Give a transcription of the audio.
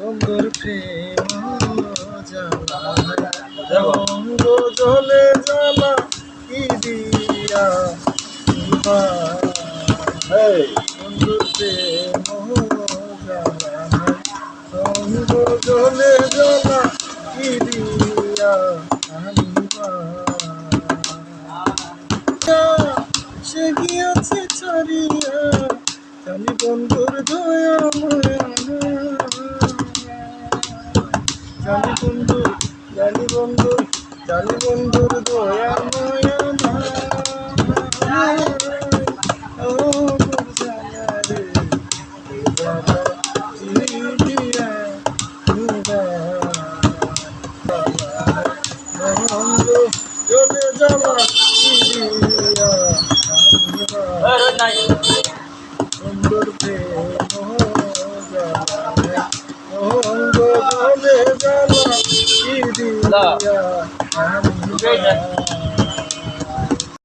বন্ধুর প্রেম জ্বালা রঙ্গ জলে জ্বালা কি দিয়া বন্ধুর প্রেম জ্বালা রঙ্গ জলে জ্বালা কি দিয়া সে গিয়েছে ছাড়িয়া জানি বন্ধুর দয়া মায়া জানি বন্ধু জানি বন্ধু জানি বন্ধুর দয়া মায়া ও বুঝায়া রে বাবা জিবিয়া রঙ্গ জলে জ্বালা জিবিয়া বন্ধুর প্রেম জ্বালা রঙ্গ জলে জ্বালা কি দিয়া